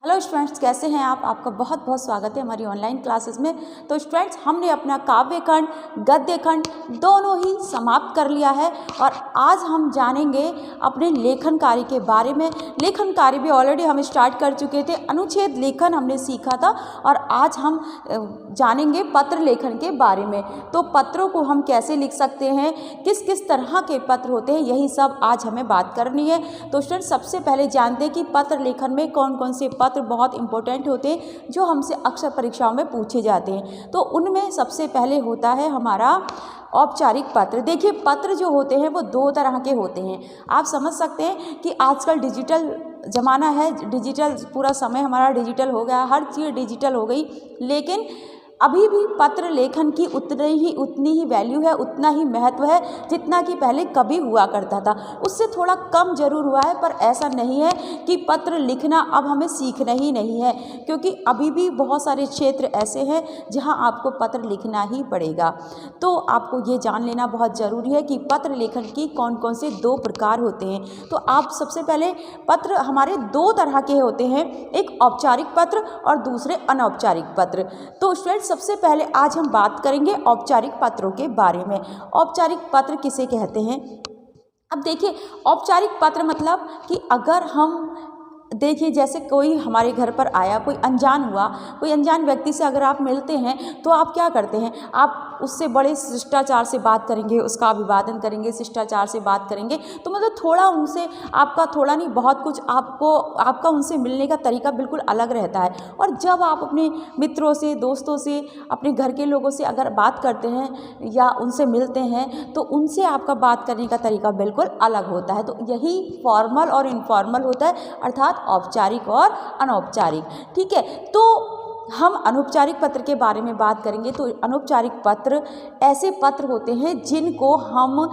Hello students, कैसे हैं आप? आपका बहुत बहुत स्वागत है हमारी ऑनलाइन क्लासेस में। तो स्टूडेंट्स, हमने अपना काव्य खंड, गद्य खंड दोनों ही समाप्त कर लिया है और आज हम जानेंगे अपने लेखन कार्य के बारे में। लेखन कार्य भी ऑलरेडी हम स्टार्ट कर चुके थे, अनुच्छेद लेखन हमने सीखा था और आज हम जानेंगे पत्र लेखन के बारे में। तो पत्रों को हम कैसे लिख सकते हैं, किस किस तरह के पत्र होते हैं, यही सब आज हमें बात करनी है। तो स्टूडेंट्स, सबसे पहले जानते हैं कि पत्र लेखन में कौन कौन से पत्र बहुत इंपॉर्टेंट होते हैं जो हमसे अक्सर परीक्षाओं में पूछे जाते हैं। तो उनमें सबसे पहले होता है हमारा औपचारिक पत्र। देखिए, पत्र जो होते हैं वो दो तरह के होते हैं। आप समझ सकते हैं कि आजकल डिजिटल ज़माना है, डिजिटल पूरा समय हमारा डिजिटल हो गया, हर चीज़ डिजिटल हो गई, लेकिन अभी भी पत्र लेखन की उतनी ही वैल्यू है, उतना ही महत्व है जितना कि पहले कभी हुआ करता था। उससे थोड़ा कम जरूर हुआ है, पर ऐसा नहीं है कि पत्र लिखना अब हमें सीखना ही नहीं है, क्योंकि अभी भी बहुत सारे क्षेत्र ऐसे हैं जहां आपको पत्र लिखना ही पड़ेगा। तो आपको ये जान लेना बहुत ज़रूरी है कि पत्र लेखन की कौन कौन से दो प्रकार होते हैं। तो आप सबसे पहले, पत्र हमारे दो तरह के होते हैं, एक औपचारिक पत्र और दूसरे अनौपचारिक पत्र। तो स्टूडेंट्स, सबसे पहले आज हम बात करेंगे औपचारिक पत्रों के बारे में। औपचारिक पत्र किसे कहते हैं? अब देखिए, औपचारिक पत्र मतलब कि अगर हम देखिए, जैसे कोई हमारे घर पर आया, कोई अनजान हुआ, कोई अनजान व्यक्ति से अगर आप मिलते हैं तो आप क्या करते हैं, आप उससे बड़े शिष्टाचार से बात करेंगे, उसका अभिवादन करेंगे, शिष्टाचार से बात करेंगे। तो मतलब थोड़ा उनसे, आपका थोड़ा नहीं बहुत कुछ आपका उनसे मिलने का तरीका बिल्कुल अलग रहता है। और जब आप अपने मित्रों से, दोस्तों से, अपने घर के लोगों से अगर बात करते हैं या उनसे मिलते हैं तो उनसे आपका बात करने का तरीका बिल्कुल अलग होता है। तो यही फॉर्मल और इनफॉर्मल होता है, अर्थात औपचारिक और अनौपचारिक। ठीक है, तो हम अनौपचारिक पत्र के बारे में बात करेंगे। तो अनौपचारिक पत्र ऐसे पत्र होते हैं जिनको हम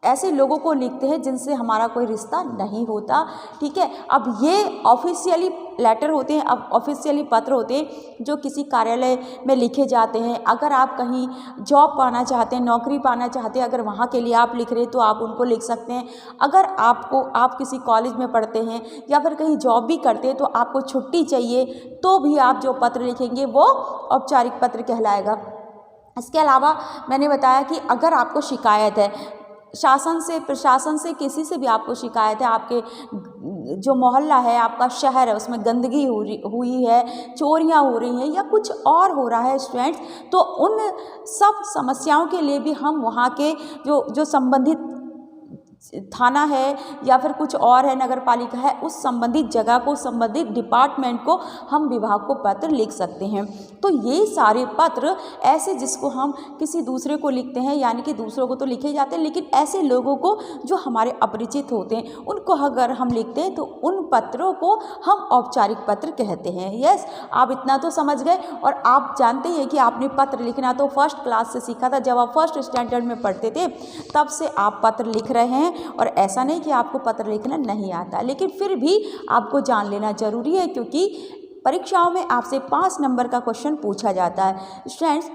ऐसे लोगों को लिखते हैं जिनसे हमारा कोई रिश्ता नहीं होता। ठीक है, अब ये ऑफिशियली लेटर होते हैं, अब ऑफिशियली पत्र होते हैं जो किसी कार्यालय में लिखे जाते हैं। अगर आप कहीं जॉब पाना चाहते हैं, नौकरी पाना चाहते हैं, अगर वहाँ के लिए आप लिख रहे हैं तो आप उनको लिख सकते हैं। अगर आप किसी कॉलेज में पढ़ते हैं या फिर कहीं जॉब भी करते हैं तो आपको छुट्टी चाहिए तो भी आप जो पत्र लिखेंगे वो औपचारिक पत्र कहलाएगा। इसके अलावा मैंने बताया कि अगर आपको शिकायत है शासन से, प्रशासन से, किसी से भी आपको शिकायत है, आपके जो मोहल्ला है, आपका शहर है, उसमें गंदगी हुई है, चोरियां हो रही हैं या कुछ और हो रहा है स्टूडेंट्स, तो उन सब समस्याओं के लिए भी हम वहाँ के जो संबंधित थाना है या फिर कुछ और है, नगर पालिका है, उस संबंधित जगह को, संबंधित डिपार्टमेंट को हम विभाग को पत्र लिख सकते हैं। तो ये सारे पत्र ऐसे जिसको हम किसी दूसरे को लिखते हैं, यानी कि दूसरों को तो लिखे जाते हैं, लेकिन ऐसे लोगों को जो हमारे अपरिचित होते हैं उनको अगर हम लिखते हैं तो उन पत्रों को हम औपचारिक पत्र कहते हैं। यस, आप इतना तो समझ गए। और आप जानते हैं कि आपने पत्र लिखना तो फर्स्ट क्लास से सीखा था, जब आप फर्स्ट स्टैंडर्ड में पढ़ते थे तब से आप पत्र लिख रहे हैं। और ऐसा नहीं कि आपको पत्र लिखना नहीं आता, लेकिन फिर भी आपको जान लेना जरूरी है, क्योंकि परीक्षाओं में आपसे 5 नंबर का क्वेश्चन पूछा जाता है। स्टूडेंट्स,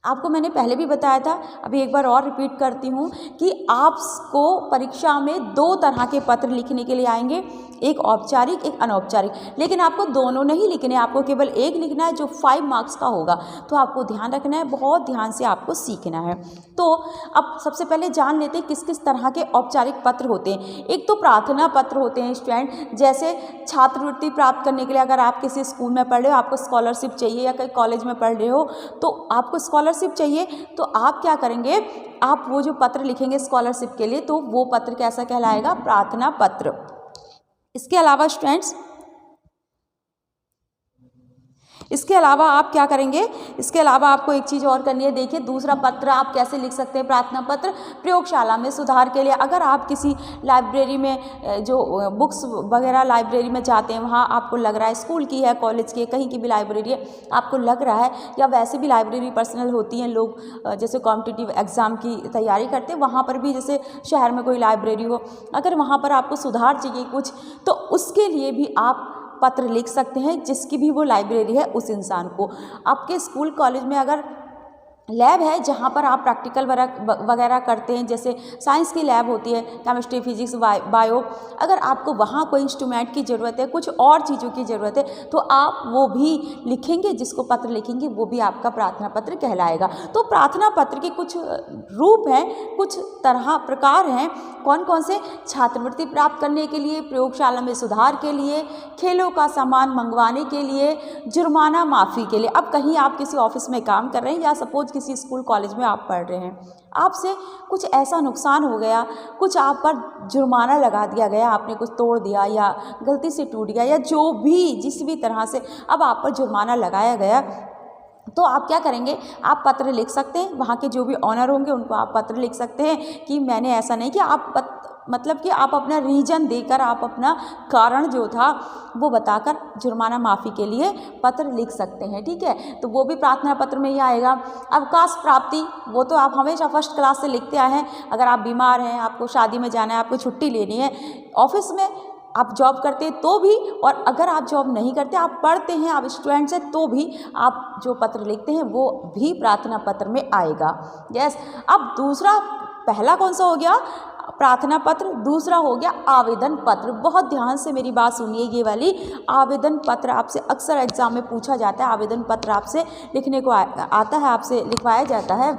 आपको मैंने पहले भी बताया था, अभी एक बार और रिपीट करती हूँ कि आपको परीक्षा में 2 तरह के पत्र लिखने के लिए आएंगे, एक औपचारिक, एक अनौपचारिक। लेकिन आपको दोनों नहीं लिखने, आपको केवल एक लिखना है जो 5 मार्क्स का होगा। तो आपको ध्यान रखना है, बहुत ध्यान से आपको सीखना है। तो अब सबसे पहले जान लेते हैं किस किस तरह के औपचारिक पत्र होते हैं। एक तो प्रार्थना पत्र होते हैं स्टूडेंट, जैसे छात्रवृत्ति प्राप्त करने के लिए अगर आप किसी स्कूल में पढ़ रहे हो, आपको स्कॉलरशिप चाहिए, या कहीं कॉलेज में पढ़ रहे हो तो आपको स्कॉलरशिप चाहिए, तो आप क्या करेंगे, आप वो जो पत्र लिखेंगे स्कॉलरशिप के लिए, तो वो पत्र कैसा कहलाएगा? प्रार्थना पत्र। इसके अलावा स्टूडेंट्स, इसके अलावा आप क्या करेंगे, इसके अलावा आपको एक चीज़ और करनी है। देखिए, दूसरा पत्र आप कैसे लिख सकते हैं, प्रार्थना पत्र प्रयोगशाला में सुधार के लिए। अगर आप किसी लाइब्रेरी में जो बुक्स वगैरह लाइब्रेरी में जाते हैं, वहाँ आपको लग रहा है, स्कूल की है, कॉलेज की है, कहीं की भी लाइब्रेरी है, आपको लग रहा है, या वैसे भी लाइब्रेरी पर्सनल होती हैं, लोग जैसे कॉम्पिटिटिव एग्ज़ाम की तैयारी करते हैं, वहाँ पर भी जैसे शहर में कोई लाइब्रेरी हो, अगर वहाँ पर आपको सुधार चाहिए कुछ, तो उसके लिए भी आप पत्र लिख सकते हैं, जिसकी भी वो लाइब्रेरी है उस इंसान को। आपके स्कूल कॉलेज में अगर लैब है जहाँ पर आप प्रैक्टिकल वगैरह करते हैं, जैसे साइंस की लैब होती है, केमिस्ट्री, फिजिक्स, बायो। अगर आपको वहाँ कोई इंस्ट्रूमेंट की ज़रूरत है, कुछ और चीज़ों की ज़रूरत है, तो आप वो भी लिखेंगे, जिसको पत्र लिखेंगे वो भी आपका प्रार्थना पत्र कहलाएगा। तो प्रार्थना पत्र के कुछ रूप हैं, कुछ तरह प्रकार हैं। कौन कौन से? छात्रवृत्ति प्राप्त करने के लिए, प्रयोगशाला में सुधार के लिए, खेलों का सामान मंगवाने के लिए, जुर्माना माफ़ी के लिए। अब कहीं आप किसी ऑफिस में काम कर रहे हैं या सपोज किसी स्कूल कॉलेज में आप पढ़ रहे हैं, आपसे कुछ ऐसा नुकसान हो गया, कुछ आप पर जुर्माना लगा दिया गया, आपने कुछ तोड़ दिया या गलती से टूट गया या जो भी जिस भी तरह से अब आप पर जुर्माना लगाया गया, तो आप क्या करेंगे? आप पत्र लिख सकते हैं। वहाँ के जो भी ऑनर होंगे उनको आप पत्र लिख सकते हैं कि मैंने ऐसा नहीं किया। आप मतलब कि आप अपना रीजन देकर, आप अपना कारण जो था वो बताकर जुर्माना माफ़ी के लिए पत्र लिख सकते हैं। ठीक है, तो वो भी प्रार्थना पत्र में ही आएगा। अवकाश प्राप्ति, वो तो आप हमेशा फर्स्ट क्लास से लिखते आए हैं। अगर आप बीमार हैं, आपको शादी में जाना है, आपको छुट्टी लेनी है, ऑफिस में आप जॉब करते हैं तो भी, और अगर आप जॉब नहीं करते, आप पढ़ते हैं, आप स्टूडेंट्स हैं, तो भी आप जो पत्र लिखते हैं वो भी प्रार्थना पत्र में आएगा। यस। अब दूसरा, पहला कौन सा हो गया? प्रार्थना पत्र। दूसरा हो गया आवेदन पत्र। बहुत ध्यान से मेरी बात सुनिए, ये वाली आवेदन पत्र आपसे अक्सर एग्जाम में पूछा जाता है। आवेदन पत्र आपसे लिखने को आता है, आपसे लिखवाया जाता है।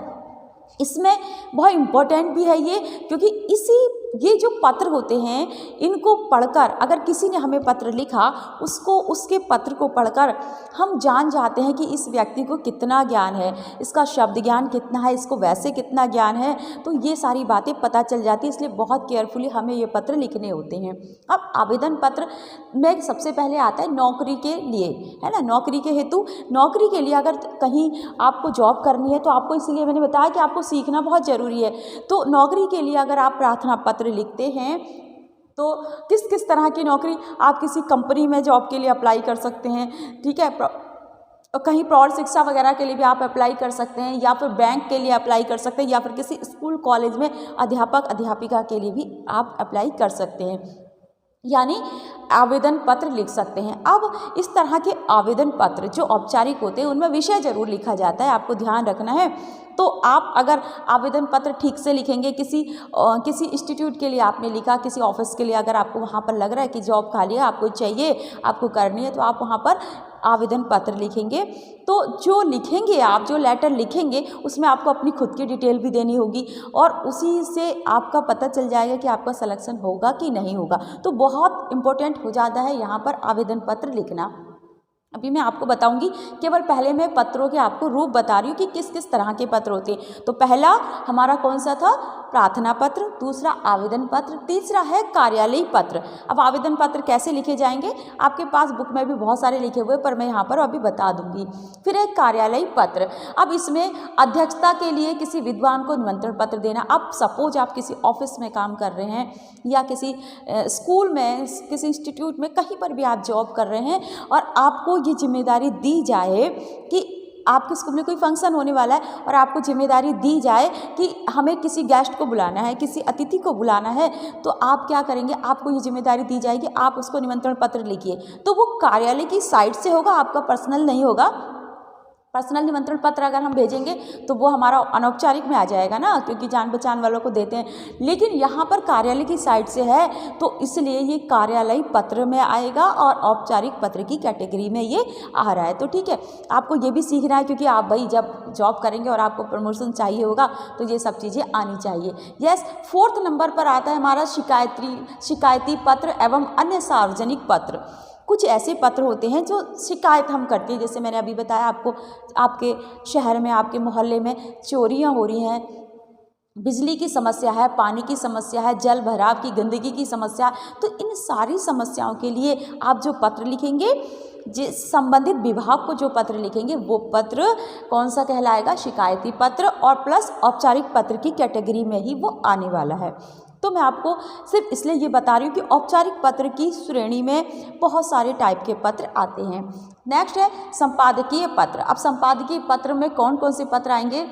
इसमें बहुत इम्पोर्टेंट भी है ये, क्योंकि ये जो पत्र होते हैं इनको पढ़कर, अगर किसी ने हमें पत्र लिखा, उसके पत्र को पढ़कर हम जान जाते हैं कि इस व्यक्ति को कितना ज्ञान है, इसका शब्द ज्ञान कितना है, इसको वैसे कितना ज्ञान है, तो ये सारी बातें पता चल जाती है। इसलिए बहुत केयरफुली हमें ये पत्र लिखने होते हैं। अब आवेदन पत्र में सबसे पहले आता है नौकरी के लिए, है ना, नौकरी के हेतु। नौकरी के लिए अगर कहीं आपको जॉब करनी है तो आपको, इसीलिए मैंने बताया कि आपको सीखना बहुत ज़रूरी है। तो नौकरी के लिए अगर आप प्रार्थना पत्र लिखते हैं तो किस किस तरह की नौकरी, आप किसी कंपनी में जॉब के लिए अप्लाई कर सकते हैं। ठीक है, कहीं प्रौढ़ शिक्षा वगैरह के लिए भी आप अप्लाई कर सकते हैं, या फिर बैंक के लिए अप्लाई कर सकते हैं, या फिर किसी स्कूल कॉलेज में अध्यापक अध्यापिका के लिए भी आप अप्लाई कर सकते हैं, यानी आवेदन पत्र लिख सकते हैं। अब इस तरह के आवेदन पत्र जो औपचारिक होते हैं उनमें विषय जरूर लिखा जाता है, आपको ध्यान रखना है। तो आप अगर आवेदन पत्र ठीक से लिखेंगे, किसी इंस्टीट्यूट के लिए आपने लिखा, किसी ऑफिस के लिए अगर आपको वहाँ पर लग रहा है कि जॉब खाली है, आपको चाहिए, आपको करनी है, तो आप वहाँ पर आवेदन पत्र लिखेंगे। तो जो लिखेंगे आप, जो लेटर लिखेंगे, उसमें आपको अपनी खुद की डिटेल भी देनी होगी, और उसी से आपका पता चल जाएगा कि आपका सिलेक्शन होगा कि नहीं होगा। तो बहुत इम्पोर्टेंट हो जाता है यहाँ पर आवेदन पत्र लिखना। अभी मैं आपको बताऊंगी, केवल पहले मैं पत्रों के आपको रूप बता रही हूँ कि किस किस तरह के पत्र होते हैं। तो पहला हमारा कौन सा था? प्रार्थना पत्र। दूसरा आवेदन पत्र। तीसरा है कार्यालयी पत्र। अब आवेदन पत्र कैसे लिखे जाएंगे, आपके पास बुक में भी बहुत सारे लिखे हुए, पर मैं यहाँ पर अभी बता दूंगी। फिर है कार्यालयी पत्र। अब इसमें अध्यक्षता के लिए किसी विद्वान को निमंत्रण पत्र देना। अब सपोज आप किसी ऑफिस में काम कर रहे हैं, या किसी स्कूल में, किसी इंस्टीट्यूट में, कहीं पर भी आप जॉब कर रहे हैं, और आपको ये जिम्मेदारी दी जाए कि आपके स्कूल में कोई फंक्शन होने वाला है, और आपको जिम्मेदारी दी जाए कि हमें किसी गेस्ट को बुलाना है, किसी अतिथि को बुलाना है, तो आप क्या करेंगे? आपको ये जिम्मेदारी दी जाएगी, आप उसको निमंत्रण पत्र लिखिए। तो वो कार्यालय की साइट से होगा, आपका पर्सनल नहीं होगा। पर्सनल निमंत्रण पत्र अगर हम भेजेंगे तो वो हमारा अनौपचारिक में आ जाएगा ना, क्योंकि जान पहचान वालों को देते हैं। लेकिन यहाँ पर कार्यालय की साइट से है, तो इसलिए ये कार्यालयी पत्र में आएगा, और औपचारिक पत्र की कैटेगरी में ये आ रहा है। तो ठीक है, आपको ये भी सीखना है, क्योंकि आप भाई जब जॉब करेंगे और आपको प्रमोशन चाहिए होगा, तो ये सब चीज़ें आनी चाहिए। यस। 4th नंबर पर आता है हमारा शिकायती पत्र एवं अन्य सार्वजनिक पत्र। कुछ ऐसे पत्र होते हैं जो शिकायत हम करते हैं, जैसे मैंने अभी बताया आपको, आपके शहर में, आपके मोहल्ले में चोरियां हो रही हैं, बिजली की समस्या है, पानी की समस्या है, जल भराव की, गंदगी की समस्या। तो इन सारी समस्याओं के लिए आप जो पत्र लिखेंगे, जिस संबंधित विभाग को जो पत्र लिखेंगे, वो पत्र कौन सा कहलाएगा? शिकायती पत्र, और प्लस औपचारिक पत्र की कैटेगरी में ही वो आने वाला है। तो मैं आपको सिर्फ इसलिए ये बता रही हूँ कि औपचारिक पत्र की श्रेणी में बहुत सारे टाइप के पत्र आते हैं। नेक्स्ट है संपादकीय पत्र। अब संपादकीय पत्र में कौन कौन से पत्र आएंगे?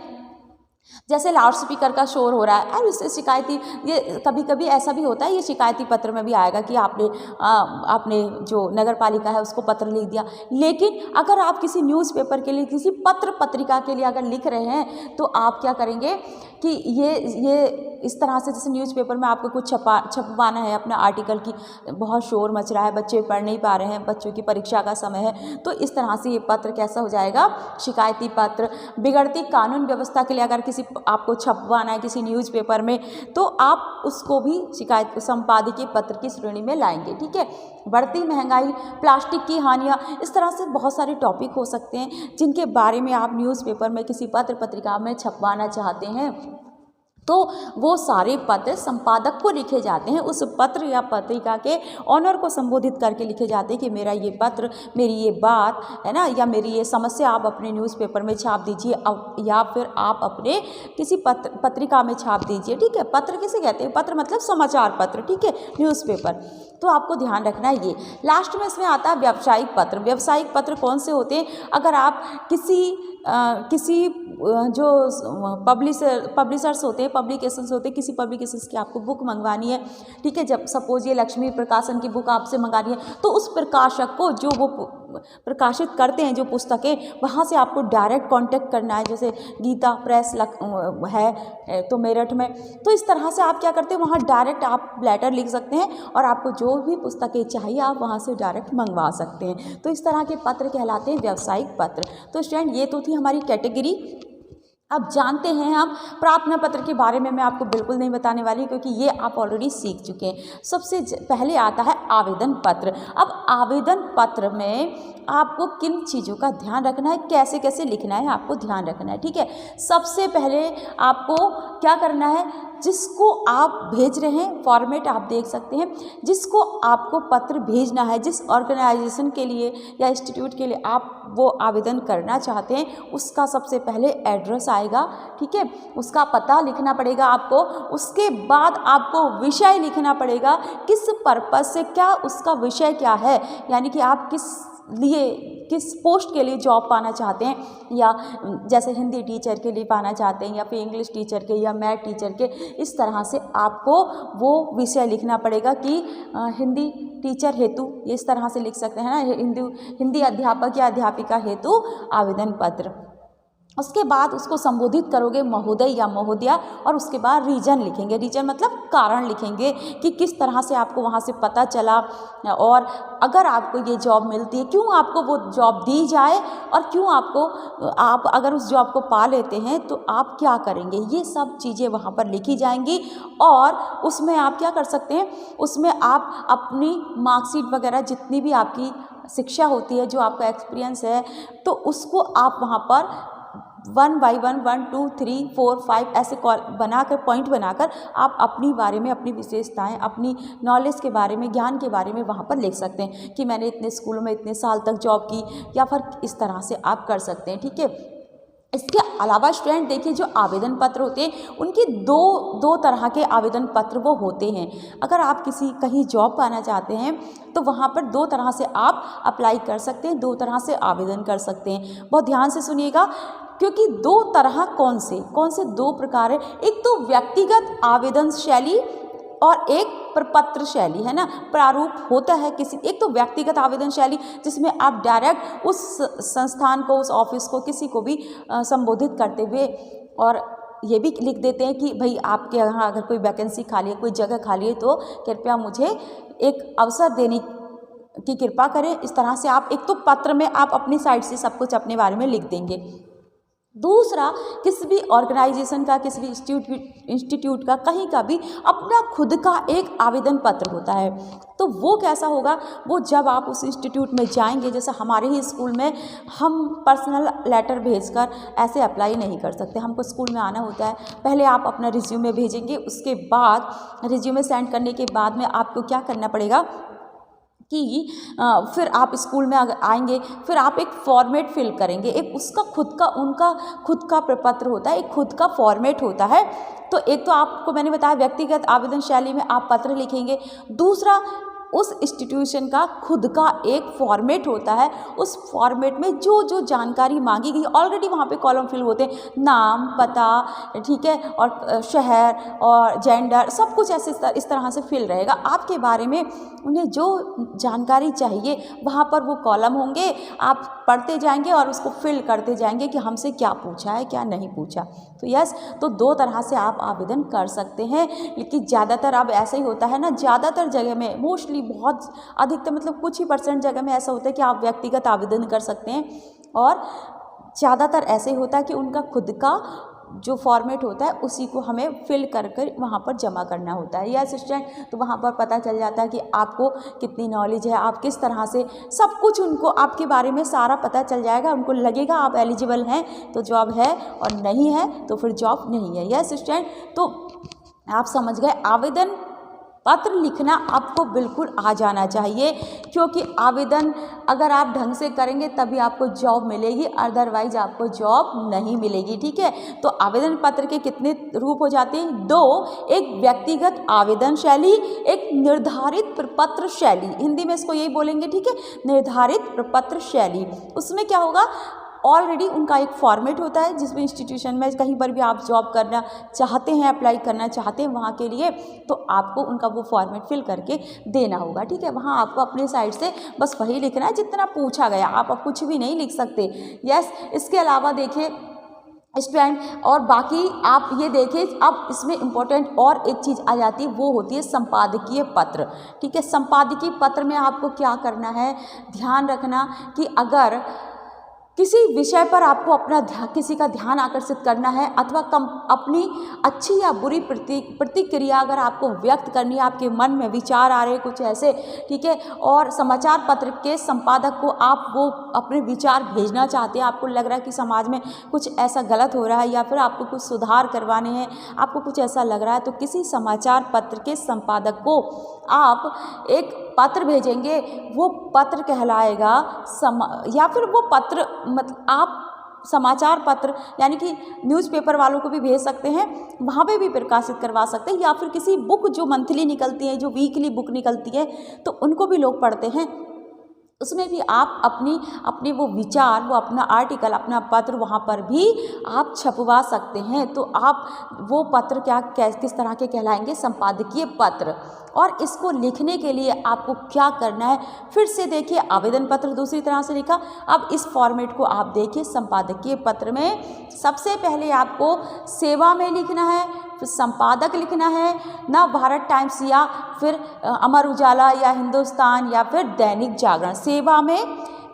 जैसे लाउड स्पीकर का शोर हो रहा है और इससे शिकायती, ये कभी कभी ऐसा भी होता है, ये शिकायती पत्र में भी आएगा कि आपने जो नगर पालिका है उसको पत्र लिख दिया। लेकिन अगर आप किसी न्यूज़पेपर के लिए, किसी पत्र पत्रिका के लिए अगर लिख रहे हैं तो आप क्या करेंगे कि ये इस तरह से, जैसे न्यूज़पेपर में आपको कुछ छपवाना है अपना आर्टिकल की, बहुत शोर मच रहा है, बच्चे पढ़ नहीं पा रहे हैं, बच्चों की परीक्षा का समय है, तो इस तरह से ये पत्र कैसा हो जाएगा, शिकायती पत्र। बिगड़ती कानून व्यवस्था के लिए अगर किसी आपको छपवाना है किसी न्यूज़पेपर में, तो आप उसको भी शिकायत संपादकीय पत्र की श्रेणी में लाएंगे। ठीक है। बढ़ती महंगाई, प्लास्टिक की हानियाँ, इस तरह से बहुत सारे टॉपिक हो सकते हैं जिनके बारे में आप न्यूज़पेपर में किसी पत्र पत्रिका में छपवाना चाहते हैं, तो वो सारे पत्र संपादक को लिखे जाते हैं। उस पत्र या पत्रिका के ऑनर को संबोधित करके लिखे जाते हैं कि मेरा ये पत्र, मेरी ये बात है ना, या मेरी ये समस्या आप अपने न्यूज़पेपर में छाप दीजिए, या फिर आप अपने किसी पत्रिका में छाप दीजिए। ठीक है। पत्र किसे कहते हैं? पत्र मतलब समाचार पत्र। ठीक है, न्यूज़पेपर। तो आपको ध्यान रखना है ये। लास्ट में इसमें आता है व्यावसायिक पत्र। व्यावसायिक पत्र कौन से होते हैं? अगर आप किसी जो पब्लिशर्स होते हैं, पब्लिकेशंस होते हैं, किसी पब्लिकेशंस की आपको बुक मंगवानी है, ठीक है, जब सपोज ये लक्ष्मी प्रकाशन की बुक आपसे मंगानी है, तो उस प्रकाशक को, जो वो प्रकाशित करते हैं जो पुस्तकें, वहाँ से आपको डायरेक्ट कांटेक्ट करना है। जैसे गीता प्रेस है तो मेरठ में, तो इस तरह से आप क्या करते हैं, वहाँ डायरेक्ट आप लेटर लिख सकते हैं और आपको जो भी पुस्तकें चाहिए आप वहाँ से डायरेक्ट मंगवा सकते हैं। तो इस तरह के पत्र कहलाते हैं व्यावसायिक पत्र। तो स्टूडेंट, ये तो थी हमारी कैटेगरी। अब जानते हैं हम प्रार्थना पत्र के बारे में। मैं आपको बिल्कुल नहीं बताने वाली क्योंकि ये आप ऑलरेडी सीख चुके हैं। सबसे पहले आता है आवेदन पत्र। अब आवेदन पत्र में आपको किन चीज़ों का ध्यान रखना है, कैसे कैसे लिखना है, आपको ध्यान रखना है। ठीक है। सबसे पहले आपको क्या करना है, जिसको आप भेज रहे हैं, फॉर्मेट आप देख सकते हैं, जिसको आपको पत्र भेजना है, जिस ऑर्गेनाइजेशन के लिए या इंस्टीट्यूट के लिए आप वो आवेदन करना चाहते हैं, उसका सबसे पहले एड्रेस आएगा। ठीक है। उसका पता लिखना पड़ेगा आपको। उसके बाद आपको विषय लिखना पड़ेगा, किस पर्पस से, क्या उसका विषय क्या है, यानी कि आप किस पोस्ट के लिए जॉब पाना चाहते हैं, या जैसे हिंदी टीचर के लिए पाना चाहते हैं, या फिर इंग्लिश टीचर के, या मैथ टीचर के। इस तरह से आपको वो विषय लिखना पड़ेगा कि हिंदी टीचर हेतु, इस तरह से लिख सकते हैं ना, हिंदी अध्यापक या अध्यापिका हेतु आवेदन पत्र। उसके बाद उसको संबोधित करोगे महोदय या महोदया, और उसके बाद रीजन लिखेंगे। रीजन मतलब कारण लिखेंगे कि किस तरह से आपको वहाँ से पता चला, और अगर आपको ये जॉब मिलती है, क्यों आपको वो जॉब दी जाए, और क्यों आप अगर उस जॉब को पा लेते हैं तो आप क्या करेंगे। ये सब चीज़ें वहाँ पर लिखी जाएंगी। और उसमें आप क्या कर सकते हैं, उसमें आप अपनी मार्कशीट वगैरह, जितनी भी आपकी शिक्षा होती है, जो आपका एक्सपीरियंस है, तो उसको आप वहाँ पर 1 by 1, 1, 2, 3, 4, 5 ऐसे बनाकर, पॉइंट बनाकर आप अपनी बारे में, अपनी विशेषताएं, अपनी नॉलेज के बारे में, ज्ञान के बारे में वहाँ पर लिख सकते हैं कि मैंने इतने स्कूलों में इतने साल तक जॉब की, या फिर इस तरह से आप कर सकते हैं। ठीक है। इसके अलावा स्टूडेंट देखिए, जो आवेदन पत्र होते हैं उनके दो तरह के आवेदन पत्र वो होते हैं। अगर आप कहीं जॉब पाना चाहते हैं तो वहाँ पर 2 तरह से आप अप्लाई कर सकते हैं, 2 तरह से आवेदन कर सकते हैं। बहुत ध्यान से सुनिएगा, क्योंकि 2 तरह कौन से 2 प्रकार है। एक तो व्यक्तिगत आवेदन शैली और एक प्रपत्र शैली, है ना, प्रारूप होता है किसी। एक तो व्यक्तिगत आवेदन शैली जिसमें आप डायरेक्ट उस संस्थान को, उस ऑफिस को, किसी को भी संबोधित करते हुए और ये भी लिख देते हैं कि भाई आपके यहाँ अगर कोई वैकेंसी खाली है, कोई जगह खाली है, तो कृपया मुझे एक अवसर देने की कृपा करें। इस तरह से आप एक तो पत्र में आप अपनी साइड से सब कुछ अपने बारे में लिख देंगे। दूसरा, किसी भी ऑर्गेनाइजेशन का, किसी भी इंस्टीट्यूट का, कहीं का भी अपना खुद का एक आवेदन पत्र होता है। तो वो कैसा होगा, वो जब आप उस इंस्टीट्यूट में जाएंगे, जैसे हमारे ही स्कूल में हम पर्सनल लेटर भेजकर ऐसे अप्लाई नहीं कर सकते। हमको स्कूल में आना होता है, पहले आप अपना रिज्यूमे भेजेंगे, उसके बाद रिज्यूमे सेंड करने के बाद में आपको क्या करना पड़ेगा कि फिर आप स्कूल में आएंगे, फिर आप एक फॉर्मेट फिल करेंगे। एक उसका उनका खुद का प्रपत्र होता है, एक खुद का फॉर्मेट होता है। तो एक तो आपको मैंने बताया व्यक्तिगत आवेदन शैली में आप पत्र लिखेंगे। दूसरा, उस इंस्टीट्यूशन का खुद का एक फॉर्मेट होता है। उस फॉर्मेट में जो जो जानकारी मांगी गई ऑलरेडी वहाँ पे कॉलम फिल होते हैं, नाम, पता, ठीक है, और शहर और जेंडर, सब कुछ ऐसे इस तरह से फिल रहेगा। आपके बारे में उन्हें जो जानकारी चाहिए वहाँ पर वो कॉलम होंगे, आप पढ़ते जाएंगे और उसको फिल करते जाएंगे कि हमसे क्या पूछा है क्या नहीं पूछा। तो यस, तो दो तरह से आप आवेदन कर सकते हैं, लेकिन ज़्यादातर अब ऐसा ही होता है ना, ज़्यादातर जगह में मोस्टली बहुत अधिकतर मतलब कुछ ही % जगह में ऐसा होता है कि आप व्यक्तिगत आवेदन कर सकते हैं, और ज़्यादातर ऐसे ही होता है कि उनका खुद का जो फॉर्मेट होता है उसी को हमें फिल कर कर वहाँ पर जमा करना होता है। यस स्टूडेंट, तो वहाँ पर पता चल जाता है कि आपको कितनी नॉलेज है, आप किस तरह से, सब कुछ उनको आपके बारे में सारा पता चल जाएगा। उनको लगेगा आप एलिजिबल हैं तो जॉब है, और नहीं है तो फिर जॉब नहीं है। यस स्टूडेंट, तो आप समझ गए, आवेदन पत्र लिखना आपको बिल्कुल आ जाना चाहिए, क्योंकि आवेदन अगर आप ढंग से करेंगे तभी आपको जॉब मिलेगी, अदरवाइज आपको जॉब नहीं मिलेगी। ठीक है, तो आवेदन पत्र के कितने रूप हो जाते हैं? 2, एक व्यक्तिगत आवेदन शैली, एक निर्धारित प्रपत्र शैली, हिंदी में इसको यही बोलेंगे। ठीक है, निर्धारित प्रपत्र शैली, उसमें क्या होगा, ऑलरेडी उनका एक फॉर्मेट होता है जिसमें इंस्टीट्यूशन में कहीं पर भी आप जॉब करना चाहते हैं, अप्लाई करना चाहते हैं वहाँ के लिए, तो आपको उनका वो फॉर्मेट फिल करके देना होगा। ठीक है, वहाँ आपको अपनी साइड से बस वही लिखना है जितना पूछा गया, आप अब कुछ भी नहीं लिख सकते। यस, इसके अलावा देखिए स्टूडेंट, और बाकी आप ये देखें, अब इसमें इम्पोर्टेंट और एक चीज़ आ जाती है, वो होती है संपादकीय पत्र। ठीक है, संपादकीय पत्र में आपको क्या करना है, ध्यान रखना कि अगर किसी विषय पर आपको अपना किसी का ध्यान आकर्षित करना है, अथवा अपनी अच्छी या बुरी प्रतिक्रिया अगर आपको व्यक्त करनी है, आपके मन में विचार आ रहे हैं कुछ ऐसे, ठीक है, और समाचार पत्र के संपादक को आप वो अपने विचार भेजना चाहते हैं, आपको लग रहा है कि समाज में कुछ ऐसा गलत हो रहा है या फिर आपको कुछ सुधार करवाने हैं, आपको कुछ ऐसा लग रहा है, तो किसी समाचार पत्र के संपादक को आप एक पत्र भेजेंगे, वो पत्र कहलाएगा या फिर वो पत्र मतलब आप समाचार पत्र यानी कि न्यूज़पेपर वालों को भी भेज सकते हैं, वहाँ पे भी प्रकाशित करवा सकते हैं, या फिर किसी बुक जो मंथली निकलती है, जो वीकली बुक निकलती है, तो उनको भी लोग पढ़ते हैं, उसमें भी आप अपनी वो विचार, वो अपना आर्टिकल, अपना पत्र वहाँ पर भी आप छपवा सकते हैं। तो आप वो पत्र किस तरह के कहलाएंगे, संपादकीय पत्र। और इसको लिखने के लिए आपको क्या करना है, फिर से देखिए, आवेदन पत्र दूसरी तरह से लिखा, अब इस फॉर्मेट को आप देखिए, संपादकीय पत्र में सबसे पहले आपको सेवा में लिखना है, फिर संपादक लिखना है, नव भारत टाइम्स या फिर अमर उजाला या हिंदुस्तान या फिर दैनिक जागरण, सेवा में,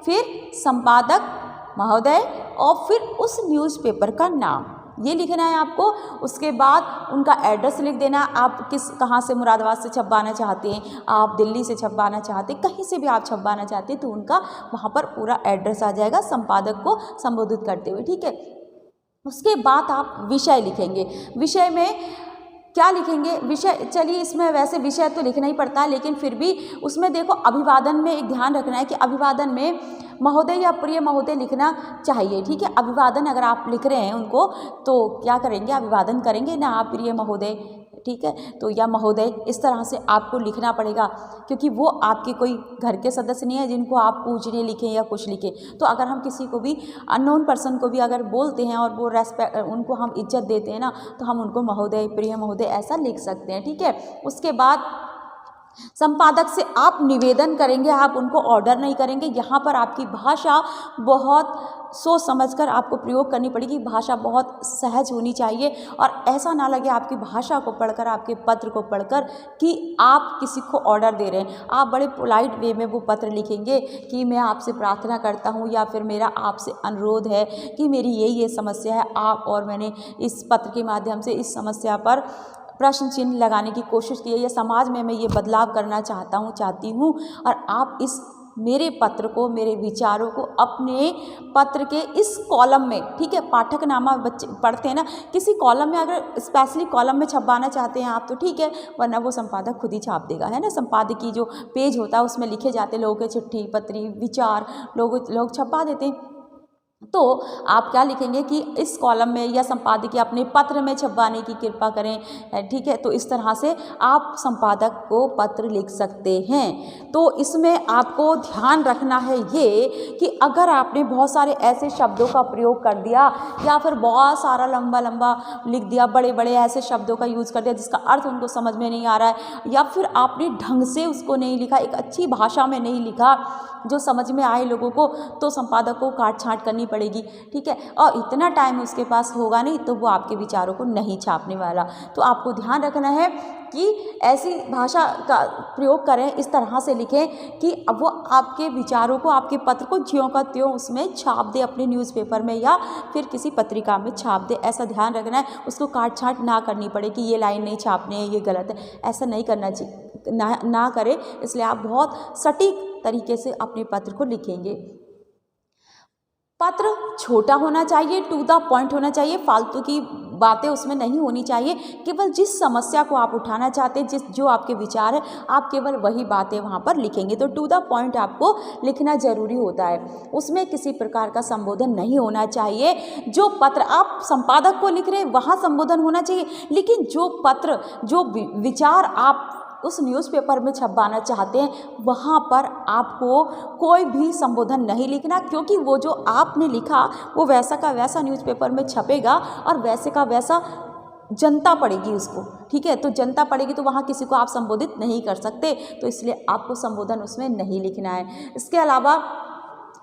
फिर संपादक महोदय, और फिर उस न्यूज़पेपर का नाम, ये लिखना है आपको। उसके बाद उनका एड्रेस लिख देना, आप कहाँ से, मुरादाबाद से छपवाना चाहते हैं, आप दिल्ली से छपवाना चाहते हैं, कहीं से भी आप छपवाना चाहते हैं, तो उनका वहाँ पर पूरा एड्रेस आ जाएगा संपादक को संबोधित करते हुए। ठीक है, उसके बाद आप विषय लिखेंगे। विषय में क्या लिखेंगे, विषय, चलिए इसमें वैसे विषय तो लिखना ही पड़ता है, लेकिन फिर भी उसमें देखो, अभिवादन में एक ध्यान रखना है कि अभिवादन में महोदय या प्रिय महोदय लिखना चाहिए। ठीक है, अभिवादन अगर आप लिख रहे हैं उनको, तो क्या करेंगे, अभिवादन करेंगे ना, आप प्रिय महोदय, ठीक है, तो या महोदय, इस तरह से आपको लिखना पड़ेगा, क्योंकि वो आपके कोई घर के सदस्य नहीं है जिनको आप पूजने लिखें या कुछ लिखें। तो अगर हम किसी को भी, अननोन पर्सन को भी अगर बोलते हैं और वो रेस्पेक्ट, उनको हम इज्जत देते हैं ना, तो हम उनको महोदय, प्रिय महोदय ऐसा लिख सकते हैं। ठीक है, उसके बाद संपादक से आप निवेदन करेंगे, आप उनको ऑर्डर नहीं करेंगे। यहाँ पर आपकी भाषा बहुत सोच समझकर आपको प्रयोग करनी पड़ेगी, भाषा बहुत सहज होनी चाहिए, और ऐसा ना लगे आपकी भाषा को पढ़कर, आपके पत्र को पढ़कर कि आप किसी को ऑर्डर दे रहे हैं। आप बड़े पोलाइट वे में वो पत्र लिखेंगे कि मैं आपसे प्रार्थना करता हूँ, या फिर मेरा आपसे अनुरोध है कि मेरी ये समस्या है, आप और मैंने इस पत्र के माध्यम से इस समस्या पर प्रश्न चिन्ह लगाने की कोशिश की है, या समाज में मैं ये बदलाव करना चाहती हूँ, और आप इस मेरे पत्र को, मेरे विचारों को अपने पत्र के इस कॉलम में, ठीक है, पाठकनामा बच्चे पढ़ते हैं ना, किसी कॉलम में, अगर स्पेशली कॉलम में छपवाना चाहते हैं आप तो ठीक है, वरना वो संपादक खुद ही छाप देगा, है ना। संपादकीय जो पेज होता है उसमें लिखे जाते लोगों के चिट्ठी, पत्री, विचार लोग छपवा देते हैं। तो आप क्या लिखेंगे कि इस कॉलम में या संपादकीय अपने पत्र में छपवाने की कृपा करें, ठीक है। तो इस तरह से आप संपादक को पत्र लिख सकते हैं। तो इसमें आपको ध्यान रखना है ये कि अगर आपने बहुत सारे ऐसे शब्दों का प्रयोग कर दिया या फिर बहुत सारा लंबा लंबा लिख दिया, बड़े बड़े ऐसे शब्दों का यूज़ कर दिया जिसका अर्थ उनको समझ में नहीं आ रहा है, या फिर आपने ढंग से उसको नहीं लिखा, एक अच्छी भाषा में नहीं लिखा जो समझ में आए लोगों को, तो संपादक को काट छाँट करनी पड़ेगी, ठीक है। और इतना टाइम उसके पास होगा नहीं तो वो आपके विचारों को नहीं छापने वाला। तो आपको ध्यान रखना है कि ऐसी भाषा का प्रयोग करें, इस तरह से लिखें कि अब वो आपके विचारों को, आपके पत्र को ज्यों का त्यों उसमें छाप दे, अपने न्यूज़पेपर में या फिर किसी पत्रिका में छाप दे। ऐसा ध्यान रखना है, उसको काट छाँट ना करनी पड़े कि ये लाइन नहीं छापनी है, ये गलत है, ऐसा नहीं करना चाहिए, ना करें। इसलिए आप बहुत सटीक तरीके से अपने पत्र को लिखेंगे। पत्र छोटा होना चाहिए, टू द पॉइंट होना चाहिए, फालतू की बातें उसमें नहीं होनी चाहिए। केवल जिस समस्या को आप उठाना चाहते हैं, जो आपके विचार है, आप केवल वही बातें वहाँ पर लिखेंगे। तो टू द पॉइंट आपको लिखना ज़रूरी होता है। उसमें किसी प्रकार का संबोधन नहीं होना चाहिए। जो पत्र आप संपादक को लिख रहे हैं वहाँ संबोधन होना चाहिए, लेकिन जो पत्र, जो विचार आप उस न्यूज़पेपर में छपवाना चाहते हैं वहाँ पर आपको कोई भी संबोधन नहीं लिखना, क्योंकि वो जो आपने लिखा वो वैसा का वैसा न्यूज़पेपर में छपेगा और वैसे का वैसा जनता पढ़ेगी उसको, ठीक है। तो जनता पढ़ेगी तो वहाँ किसी को आप संबोधित नहीं कर सकते, तो इसलिए आपको संबोधन उसमें नहीं लिखना है। इसके अलावा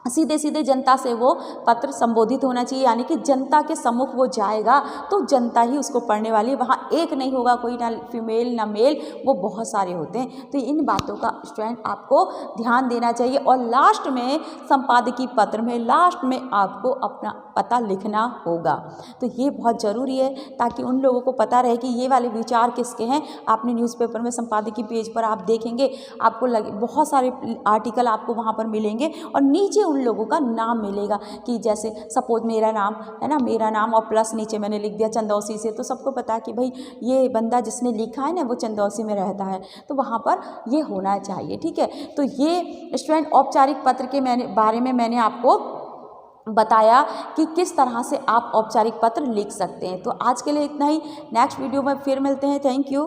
सीधे सीधे जनता से वो पत्र संबोधित होना चाहिए, यानी कि जनता के सम्मुख वो जाएगा तो जनता ही उसको पढ़ने वाली है। वहाँ एक नहीं होगा कोई, ना फीमेल ना मेल, वो बहुत सारे होते हैं। तो इन बातों का स्टूडेंट आपको ध्यान देना चाहिए। और लास्ट में संपादकीय पत्र में लास्ट में आपको अपना पता लिखना होगा। तो ये बहुत ज़रूरी है ताकि उन लोगों को पता रहे कि ये वाले विचार किसके हैं। आपने न्यूज़पेपर में संपादकीय पेज पर आप देखेंगे, आपको बहुत सारे आर्टिकल आपको वहाँ पर मिलेंगे और नीचे उन लोगों का नाम मिलेगा कि जैसे सपोज मेरा नाम है ना, मेरा नाम और प्लस नीचे मैंने लिख दिया चंदौसी से, तो सबको पता है कि भाई ये बंदा जिसने लिखा है ना वो चंदौसी में रहता है, तो वहाँ पर ये होना चाहिए, ठीक है। तो ये स्टूडेंट औपचारिक पत्र के बारे में मैंने आपको बताया कि किस तरह से आप औपचारिक पत्र लिख सकते हैं। तो आज के लिए इतना ही, नेक्स्ट वीडियो में फिर मिलते हैं। Thank you.